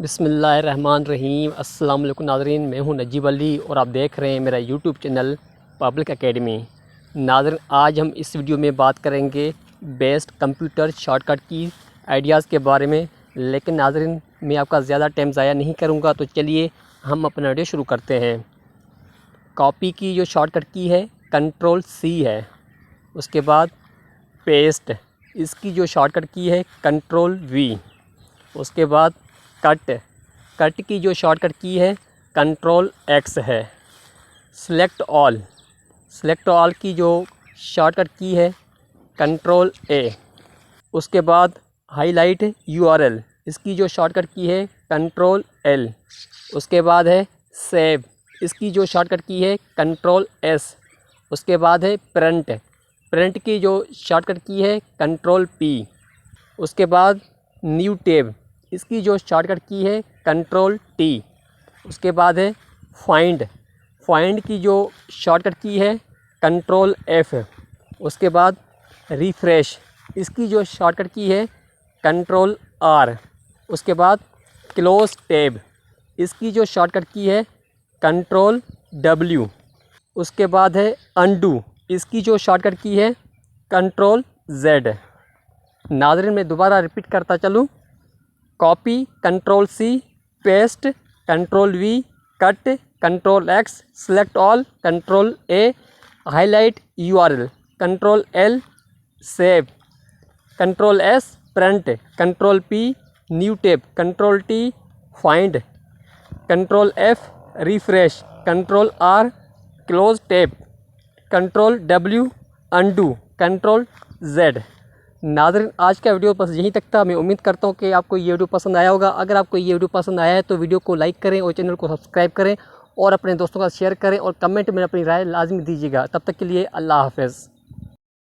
बिस्मिल्लाहिर्रहमानिर्रहीम। अस्सलाम वालेकुम नाज़रीन, मैं हूं नजीब अली और आप देख रहे हैं मेरा यूट्यूब चैनल पब्लिक एकेडमी। नाज़रीन, आज हम इस वीडियो में बात करेंगे बेस्ट कंप्यूटर शॉर्टकट की आइडियाज़ के बारे में। लेकिन नाज़रीन, मैं आपका ज़्यादा टाइम ज़ाया नहीं करूंगा, तो चलिए हम अपना वीडियो शुरू करते हैं। कॉपी की जो शॉर्टकट की है Ctrl+C है। उसके बाद पेस्ट, इसकी जो शॉर्टकट की है Ctrl+V। उसके बाद कट की जो शॉर्टकट की है Ctrl+X है। सेलेक्ट ऑल की जो शॉर्टकट की है Ctrl+A। उसके बाद हाईलाइट URL, इसकी जो शॉर्टकट की है Ctrl+L। उसके बाद है सेव, इसकी जो शॉर्टकट की है Ctrl+S। उसके बाद है प्रिंट की जो शॉर्टकट की है Ctrl+P। उसके बाद न्यू टैब, इसकी जो शॉर्टकट की है Ctrl+T। उसके बाद है फाइंड की जो शॉर्टकट की है Ctrl+F। उसके बाद रिफ़्रेश, इसकी जो शॉर्टकट की है Ctrl+R। उसके बाद क्लोज़ टैब, इसकी जो शॉर्टकट की है Ctrl+W। उसके बाद है अंडू, इसकी जो शॉर्टकट की है Ctrl+Z। नाज़रीन, मैं दोबारा रिपीट करता चलूँ। Copy Ctrl+C, paste Ctrl+V, cut Ctrl+X, select all Ctrl+A, highlight URL Ctrl+L, save Ctrl+S, print Ctrl+P, new tab Ctrl+T, find Ctrl+F, refresh Ctrl+R, close tab Ctrl+W, undo Ctrl+Z। नाज़रीन, आज का वीडियो बस यहीं तक था। मैं उम्मीद करता हूँ कि आपको ये वीडियो पसंद आया होगा। अगर आपको ये वीडियो पसंद आया है तो वीडियो को लाइक करें और चैनल को सब्सक्राइब करें और अपने दोस्तों का शेयर करें और कमेंट में अपनी राय लाजमी दीजिएगा। तब तक के लिए अल्लाह हाफ़िज़।